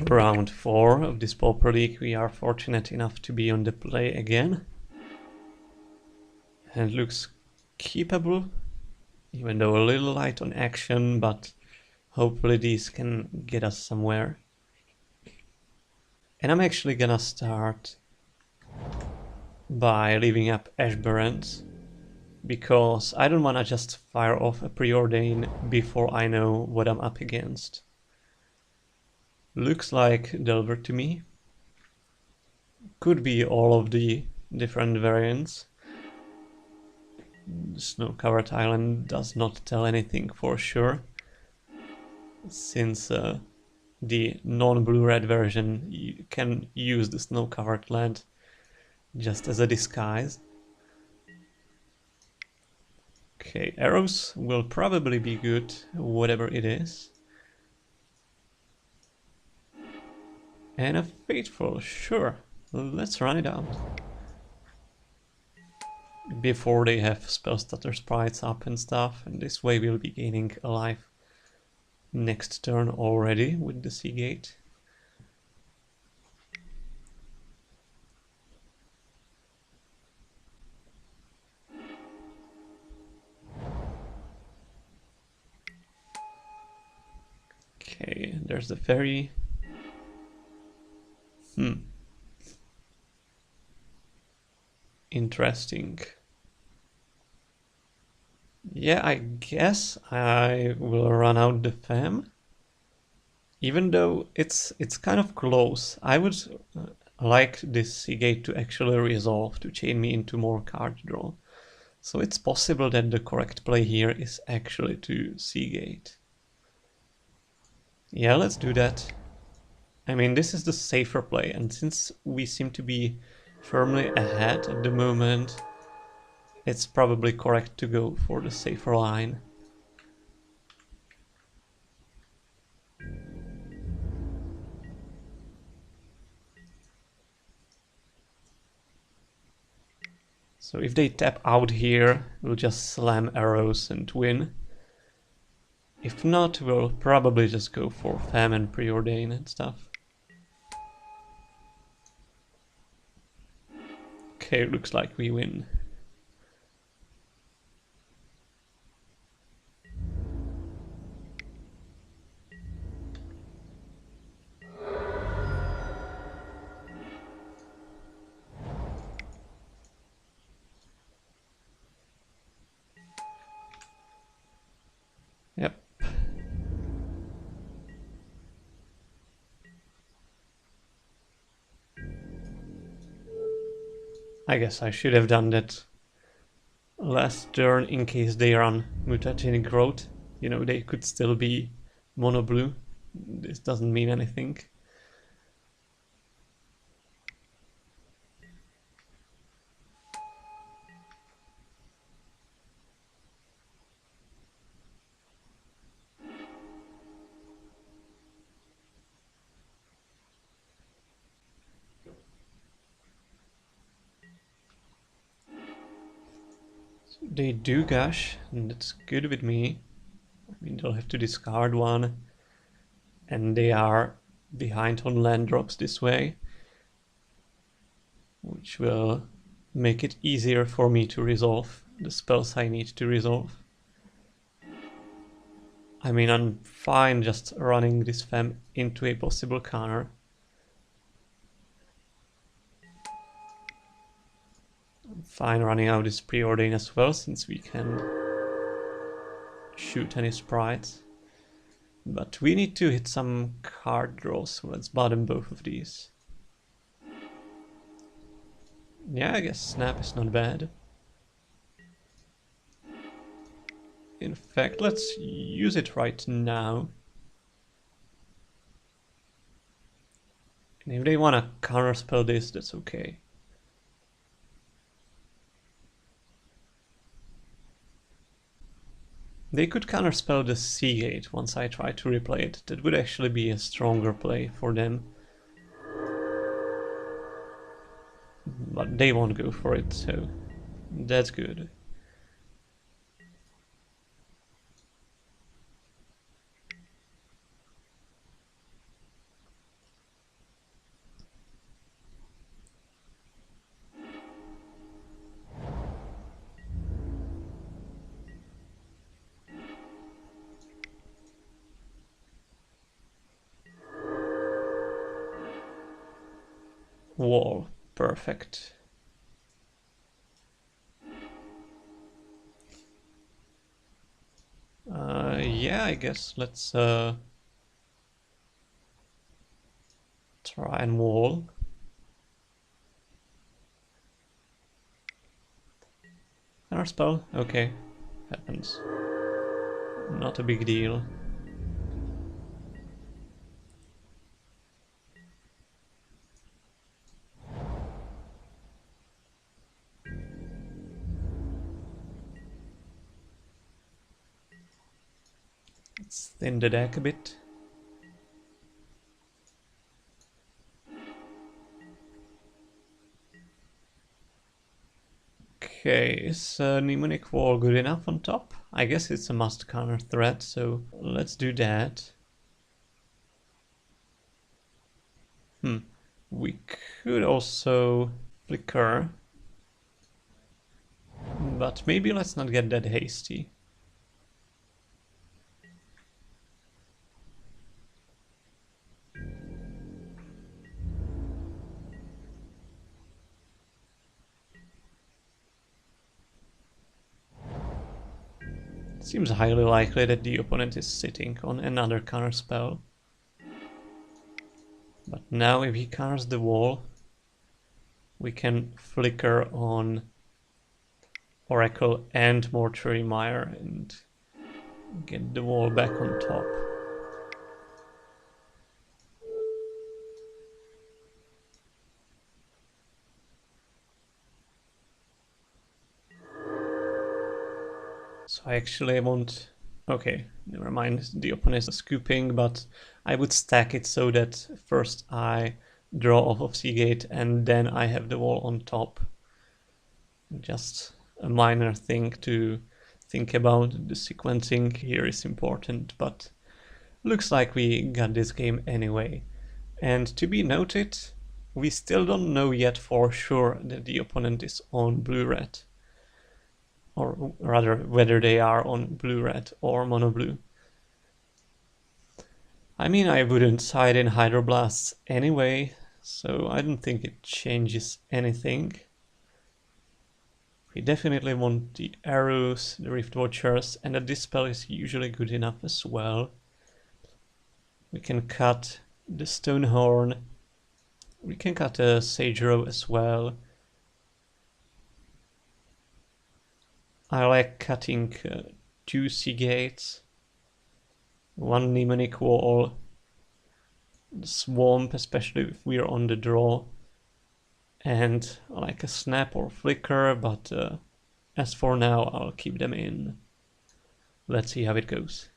Round 4 of this Pauper League, we are fortunate enough to be on the play again. And it looks keepable, even though a little light on action, but hopefully these can get us somewhere. And I'm actually gonna start by leaving up Ashburns, because I don't wanna just fire off a preordain before I know what I'm up against. Looks like Delver to me. Could be all of the different variants. Snow-covered island does not tell anything for sure, since the non-blue-red version you can use the snow-covered land just as a disguise. Okay, arrows will probably be good, whatever it is. And a faithful, sure, let's run it out. Before they have spell stutter sprites up and stuff, and this way we'll be gaining a life next turn already with the Seagate. Okay, there's the ferry. Interesting. Yeah, I guess I will run out the fam. Even though it's kind of close. I would like this Seagate to actually resolve to chain me into more card draw. So it's possible that the correct play here is actually to Seagate. Yeah, let's do that. I mean, this is the safer play, and since we seem to be firmly ahead at the moment, it's probably correct to go for the safer line. So if they tap out here, we'll just slam arrows and win. If not, we'll probably just go for fam and preordain and stuff. Okay, looks like we win. Yep. I guess I should have done that last turn in case they run mutagenic growth. You know, they could still be mono blue. This doesn't mean anything. They do gush, and that's good with me. I mean, they'll have to discard one, and they are behind on land drops this way, which will make it easier for me to resolve the spells I need to resolve. I mean, I'm fine just running this fam into a possible counter. I'm fine running out this preordain as well, since we can shoot any sprites. But we need to hit some card draws, so let's bottom both of these. Yeah, I guess snap is not bad. In fact, let's use it right now. And if they want to counterspell this, that's okay. They could counterspell the Seagate once I try to replay it. That would actually be a stronger play for them. But they won't go for it, so that's good. Wall. Perfect. Yeah, I guess let's try and wall. Counterspell? Okay. Happens. Not a big deal. Let's thin the deck a bit. Okay, is Mnemonic Wall good enough on top? I guess it's a must counter threat, so let's do that. We could also flicker, but maybe let's not get that hasty. Seems highly likely that the opponent is sitting on another counter spell. But now if he counters the wall, we can flicker on Oracle and Mortuary Mire and get the wall back on top. So I actually won't... Okay, never mind, the opponent is scooping, but I would stack it so that first I draw off of Seagate and then I have the wall on top. Just a minor thing to think about. The sequencing here is important, but looks like we got this game anyway. And to be noted, we still don't know yet for sure that the opponent is on blue-red. Or rather, whether they are on blue-red or mono-blue. I mean, I wouldn't side in Hydroblasts anyway, so I don't think it changes anything. We definitely want the arrows, the Rift Watchers, and the Dispel is usually good enough as well. We can cut the Stonehorn. We can cut a Sage Row as well. I like cutting 2 Seagates, 1 Mnemonic Wall, the Swamp, especially if we're on the draw, and like a Snap or Flicker, but as for now I'll keep them in. Let's see how it goes.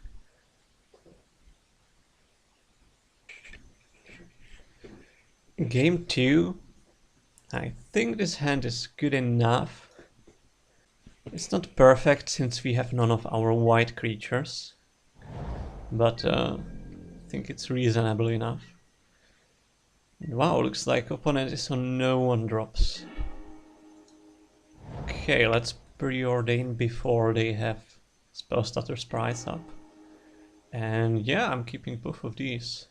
Game 2. I think this hand is good enough. It's not perfect since we have none of our white creatures, but I think it's reasonable enough. Wow, looks like opponent is on no one drops. Okay, let's preordain before they have Spellstutter Sprites up. And yeah, I'm keeping both of these.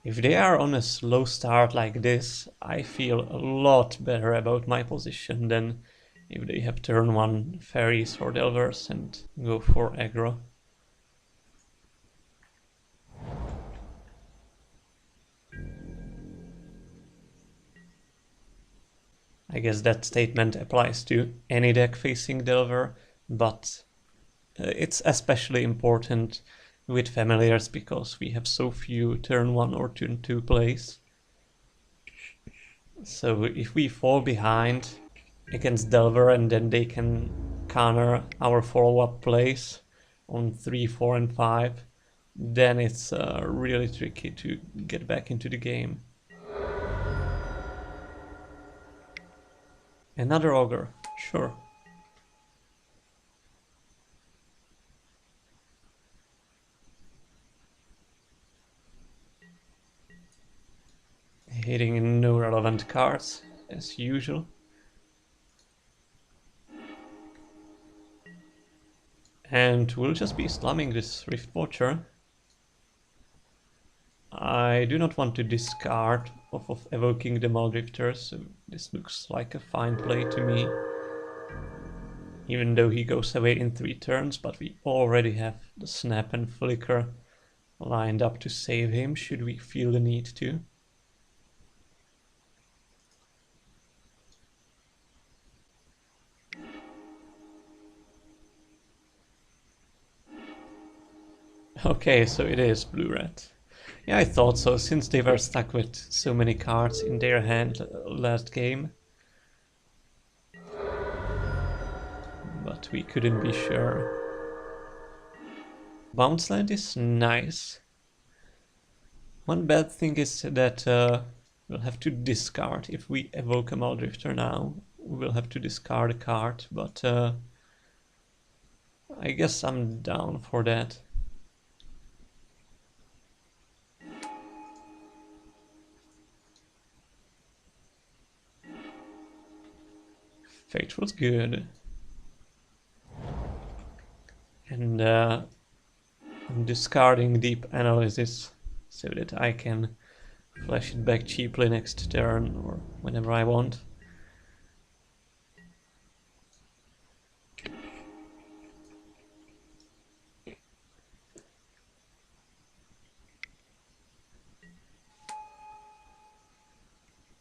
If they are on a slow start like this, I feel a lot better about my position than if they have turn 1 fairies or delvers and go for aggro. I guess that statement applies to any deck facing delver, but it's especially important with familiars because we have so few turn 1 or turn 2 plays. So if we fall behind against Delver and then they can counter our follow-up plays on 3, 4 and 5, then it's really tricky to get back into the game. Another Ogre, sure. Hitting no relevant cards, as usual. And we'll just be slamming this Rift Watcher. I do not want to discard off of evoking the Muldrifter, so this looks like a fine play to me. Even though he goes away in 3 turns, but we already have the Snap and Flicker lined up to save him, should we feel the need to. Okay, so it is blue-red. Yeah, I thought so, since they were stuck with so many cards in their hand last game. But we couldn't be sure. Bounce land is nice. One bad thing is that we'll have to discard. If we evoke a Muldrifter now, we'll have to discard a card, but I guess I'm down for that. Fate was good. And I'm discarding Deep Analysis so that I can flash it back cheaply next turn or whenever I want.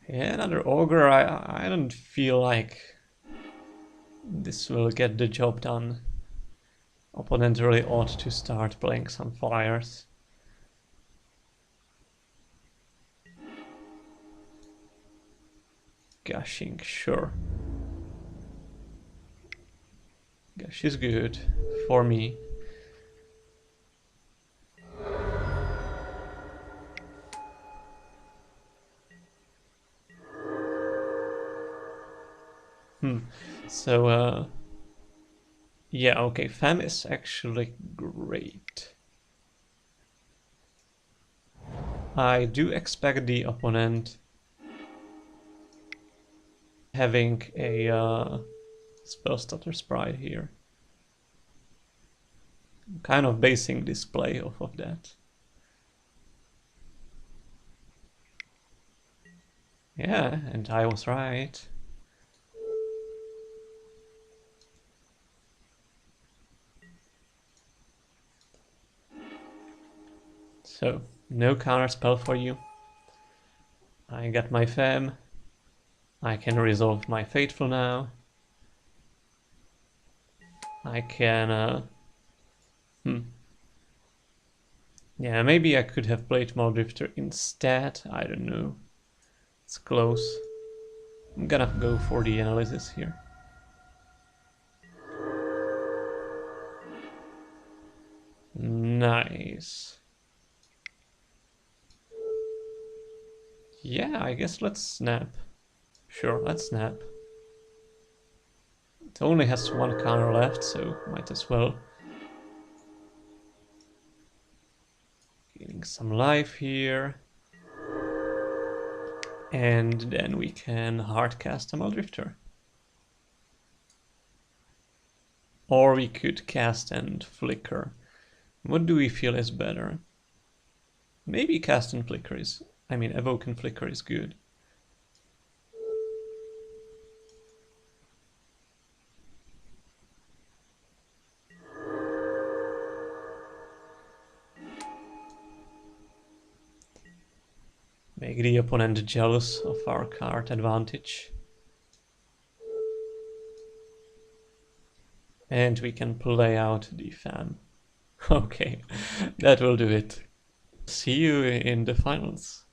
Yeah, another Ogre. I don't feel like this will get the job done. Opponent really ought to start playing some flyers. Gushing, sure. Gush is good for me. So, yeah, okay, Fam is actually great. I do expect the opponent having a Spell Stutter Sprite here. I'm kind of basing this play off of that. Yeah, and I was right. So, no counter spell for you. I got my Fam. I can resolve my Fateful now. I can... Yeah, maybe I could have played Muldrifter instead. I don't know. It's close. I'm gonna go for the analysis here. Nice. Yeah, I guess let's snap. Sure, let's snap. It only has 1 counter left, so might as well. Getting some life here. And then we can hardcast a Muldrifter. Or we could cast and flicker. What do we feel is better? Maybe cast and flicker is... evoke and flicker is good. Make the opponent jealous of our card advantage. And we can play out the Fam. Okay, that will do it. See you in the finals.